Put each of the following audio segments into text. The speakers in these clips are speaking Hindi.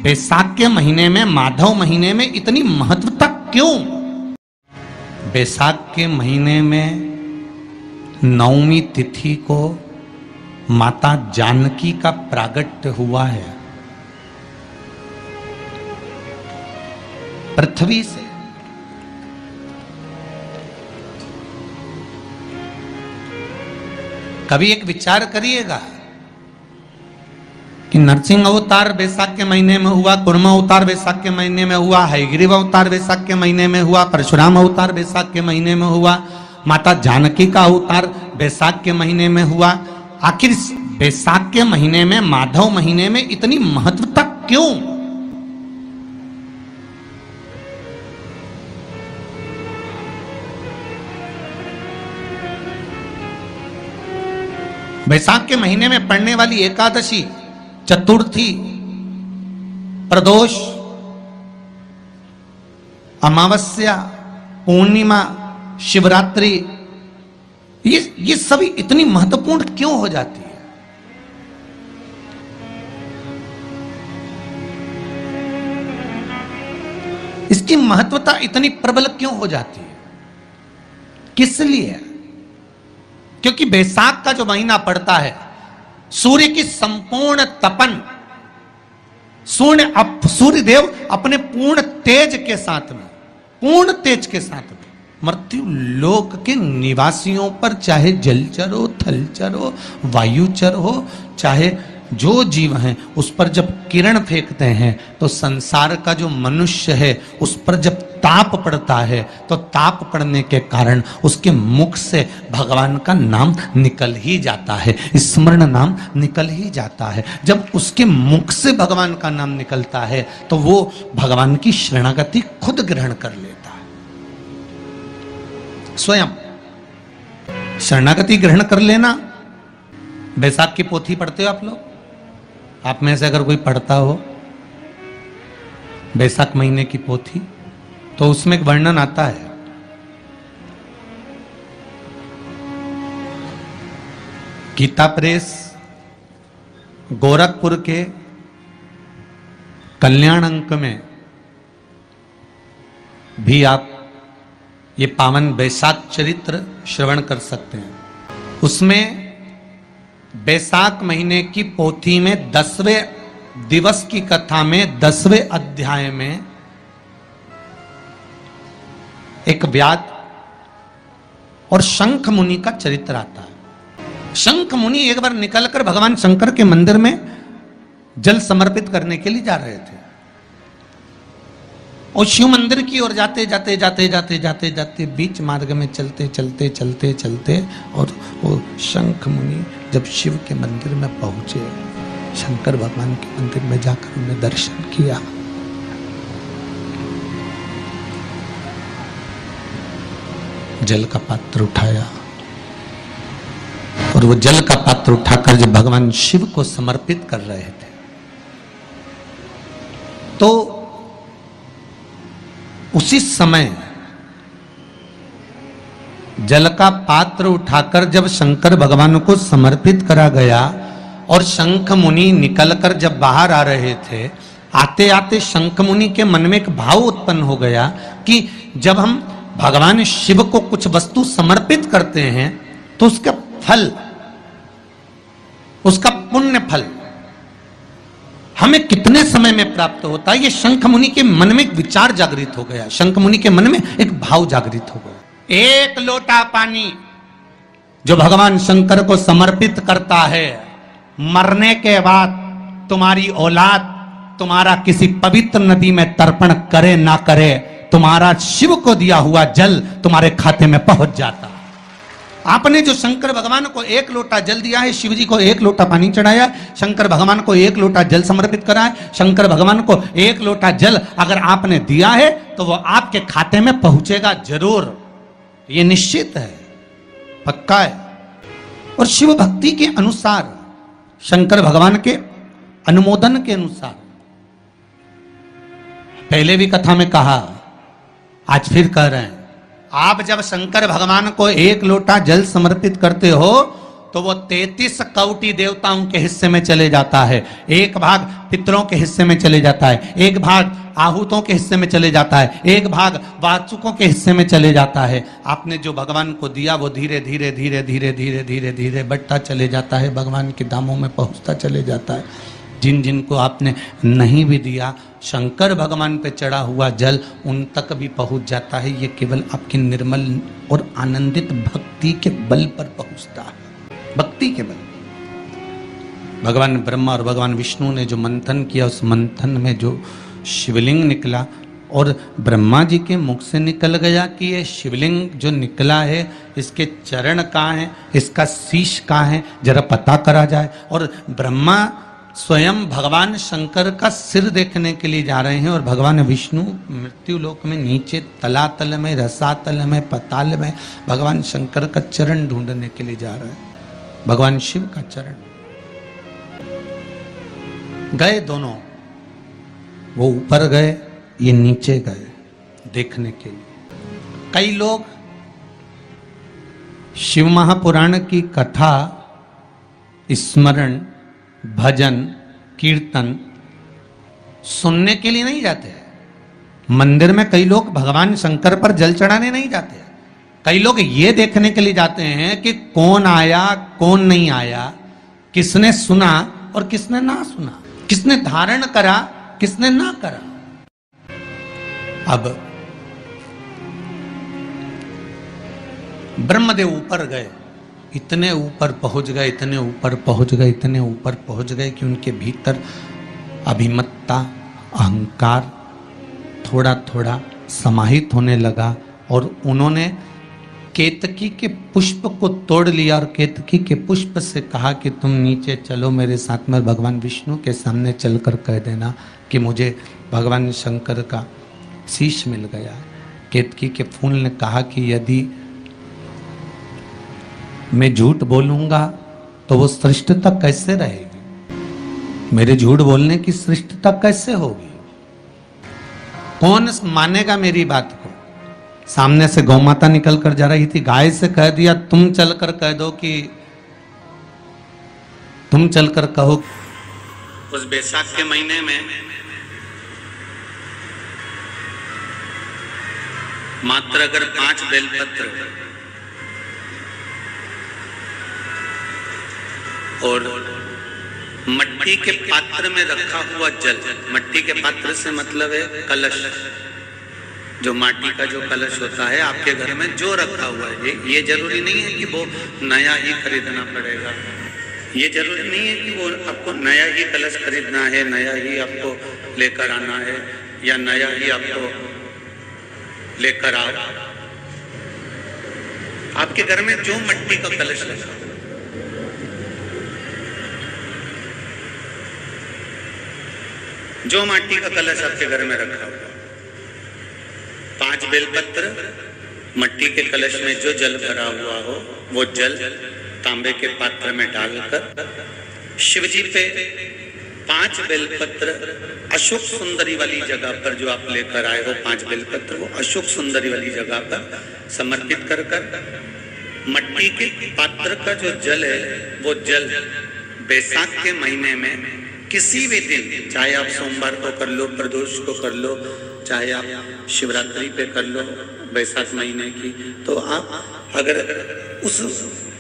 बैसाख के महीने में, माधव महीने में इतनी महत्वता क्यों? बैसाख के महीने में नवमी तिथि को माता जानकी का प्रागट्य हुआ है पृथ्वी से। कभी एक विचार करिएगा कि नरसिंह अवतार बैसाख के महीने में हुआ, कुर्म अवतार बैसाख के महीने में हुआ, हयग्रीव अवतार बैसाख के महीने में हुआ, परशुराम अवतार बैसाख के महीने में हुआ, माता जानकी का अवतार बैसाख के महीने में हुआ। आखिर बैसाख के महीने में, माधव महीने में इतनी महत्वता क्यों? बैसाख के महीने में पड़ने वाली एकादशी, चतुर्थी, प्रदोष, अमावस्या, पूर्णिमा, शिवरात्रि, ये सभी इतनी महत्वपूर्ण क्यों हो जाती है? इसकी महत्वता इतनी प्रबल क्यों हो जाती है? किस लिए? क्योंकि बैसाख का जो महीना पड़ता है, सूर्य की संपूर्ण तपन, सूर्यदेव अपने पूर्ण तेज के साथ में, पूर्ण तेज के साथ में मृत्यु लोक के निवासियों पर, चाहे जलचर हो, थलचर हो, वायुचर हो, चाहे जो जीव हैं, उस पर जब किरण फेंकते हैं तो संसार का जो मनुष्य है उस पर जब ताप पड़ता है तो ताप पड़ने के कारण उसके मुख से भगवान का नाम निकल ही जाता है, स्मरण नाम निकल ही जाता है। जब उसके मुख से भगवान का नाम निकलता है तो वो भगवान की शरणागति खुद ग्रहण कर लेता है, स्वयं शरणागति ग्रहण कर लेना। बैसाख की पोथी पढ़ते हो आप लोग? आप में से अगर कोई पढ़ता हो बैसाख महीने की पोथी, तो उसमें एक वर्णन आता है, गीता प्रेस गोरखपुर के कल्याण अंक में भी आप ये पावन बैसाख चरित्र श्रवण कर सकते हैं। उसमें बैसाख महीने की पोथी में 10वें दिवस की कथा में 10वें अध्याय में एक व्याध और शंख मुनि का चरित्र आता है। शंख मुनि एक बार निकलकर भगवान शंकर के मंदिर में जल समर्पित करने के लिए जा रहे थे और शिव मंदिर की ओर जाते जाते जाते जाते जाते जाते बीच मार्ग में चलते चलते चलते चलते और वो शंख मुनि जब शिव के मंदिर में पहुंचे, शंकर भगवान के मंदिर में जाकर उन्हें दर्शन किया, जल का पात्र उठाया और वो जल का पात्र उठाकर जब भगवान शिव को समर्पित कर रहे थे तो उसी समय जल का पात्र उठाकर जब शंकर भगवान को समर्पित करा गया और शंख मुनि निकलकर जब बाहर आ रहे थे, आते आते शंख मुनि के मन में एक भाव उत्पन्न हो गया कि जब हम भगवान शिव को कुछ वस्तु समर्पित करते हैं तो उसका फल, उसका पुण्य फल हमें कितने समय में प्राप्त होता है। ये शंख मुनि के मन में एक विचार जागृत हो गया, शंख मुनि के मन में एक भाव जागृत हो गया। एक लोटा पानी जो भगवान शंकर को समर्पित करता है, मरने के बाद तुम्हारी औलाद तुम्हारा किसी पवित्र नदी में तर्पण करे ना करे, तुम्हारा शिव को दिया हुआ जल तुम्हारे खाते में पहुंच जाता। आपने जो शंकर भगवान को एक लोटा जल दिया है, शिव जी को एक लोटा पानी चढ़ाया, शंकर भगवान को एक लोटा जल समर्पित करा है, शंकर भगवान को एक लोटा जल अगर आपने दिया है तो वो आपके खाते में पहुंचेगा जरूर, ये निश्चित है, पक्का है। और शिव भक्ति के अनुसार, शंकर भगवान के अनुमोदन के अनुसार, पहले भी कथा में कहा, आज फिर कह रहे हैं, आप जब शंकर भगवान को एक लोटा जल समर्पित करते हो तो वो 33 कौटि देवताओं के हिस्से में चले जाता है, एक भाग पितरों के हिस्से में चले जाता है, एक भाग आहूतों के हिस्से में चले जाता है, एक भाग वाचुकों के हिस्से में चले जाता है। आपने जो भगवान को दिया वो धीरे धीरे धीरे धीरे धीरे धीरे धीरे बढ़ता चले जाता है, भगवान के धामों में पहुंचता चले जाता है। जिन जिन को आपने नहीं भी दिया, शंकर भगवान पे चढ़ा हुआ जल उन तक भी पहुंच जाता है। ये केवल आपकी निर्मल और आनंदित भक्ति के बल पर पहुंचता है, भक्ति के बल। भगवान ब्रह्मा और भगवान विष्णु ने जो मंथन किया, उस मंथन में जो शिवलिंग निकला और ब्रह्मा जी के मुख से निकल गया कि ये शिवलिंग जो निकला है इसके चरण कहाँ हैं, इसका शीश कहाँ है, जरा पता करा जाए। और ब्रह्मा स्वयं भगवान शंकर का सिर देखने के लिए जा रहे हैं और भगवान विष्णु मृत्यु लोक में नीचे तलातल में, रसातल में, पताल में भगवान शंकर का चरण ढूंढने के लिए जा रहे हैं, भगवान शिव का चरण। गए दोनों, वो ऊपर गए, ये नीचे गए देखने के लिए। कई लोग शिव महापुराण की कथा, स्मरण, भजन, कीर्तन सुनने के लिए नहीं जाते हैं। मंदिर में कई लोग भगवान शंकर पर जल चढ़ाने नहीं जाते हैं। कई लोग ये देखने के लिए जाते हैं कि कौन आया कौन नहीं आया, किसने सुना और किसने ना सुना, किसने धारण करा किसने ना करा। अब ब्रह्मदेव ऊपर गए, इतने ऊपर पहुंच गए, इतने ऊपर पहुंच गए, इतने ऊपर पहुंच गए कि उनके भीतर अभिमत्ता, अहंकार थोड़ा थोड़ा समाहित होने लगा और उन्होंने केतकी के पुष्प को तोड़ लिया और केतकी के पुष्प से कहा कि तुम नीचे चलो मेरे साथ में, भगवान विष्णु के सामने चलकर कह देना कि मुझे भगवान शंकर का शीश मिल गया। केतकी के फूल ने कहा कि यदि मैं झूठ बोलूंगा तो वो श्रेष्ठता कैसे रहेगी, मेरे झूठ बोलने की श्रेष्ठता कैसे होगी, कौन मानेगा मेरी बात को। सामने से गौ माता निकल कर जा रही थी, गाय से कह दिया तुम चलकर कह दो कि तुम चलकर कहो उस बैसाख के महीने में मात्र अगर 5 बेलपत्र और मट्टी के पात्र में रखा हुआ जल, मट्टी के पात्र से मतलब है कलश, जो माटी का जो कलश होता है आपके घर में जो रखा हुआ है, ये जरूरी नहीं है कि वो नया ही खरीदना पड़ेगा, ये जरूरी नहीं है कि वो आपको नया ही कलश खरीदना है, नया ही आपको लेकर आना है या नया ही आपको लेकर आओ। आपके घर में जो मट्टी का कलश रखा, जो माटी का कलश आपके घर में रखा हुआ, 5 बेलपत्र, मट्टी के कलश में जो जल भरा हुआ हो वो जल तांबे के पात्र में डालकर शिवजी पे 5 बेलपत्र अशोक सुंदरी वाली जगह पर जो आप लेकर आए हो, 5 बेलपत्र वो अशोक सुंदरी वाली जगह पर समर्पित कर मट्टी के पात्र का जो जल है वो जल बैसाख के महीने में किसी भी दिन, चाहे आप सोमवार को कर लो, प्रदोष को कर लो, चाहे आप शिवरात्रि पे कर लो बैसाख महीने की, तो आप अगर उस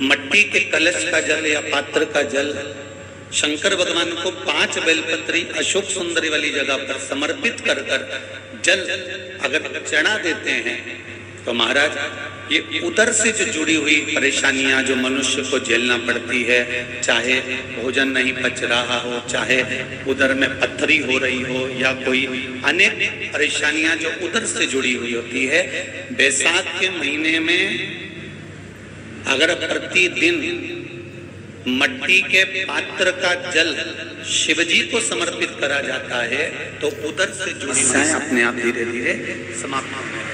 मट्टी के कलश का जल या पात्र का जल शंकर भगवान को 5 बेलपत्री अशोक सुंदरी वाली जगह पर समर्पित कर जल अगर चढ़ा देते हैं तो महाराज ये उदर से जो जुड़ी हुई परेशानियां जो मनुष्य को झेलना पड़ती है, चाहे भोजन नहीं पच रहा हो, चाहे उदर में पत्थरी हो रही हो या कोई अनेक परेशानियां जो उदर से जुड़ी हुई होती है, बैसाख के महीने में अगर प्रतिदिन मट्टी के पात्र का जल शिवजी को समर्पित करा जाता है तो उदर से जुड़ी समस्याएं अपने आप धीरे धीरे समाप्त होने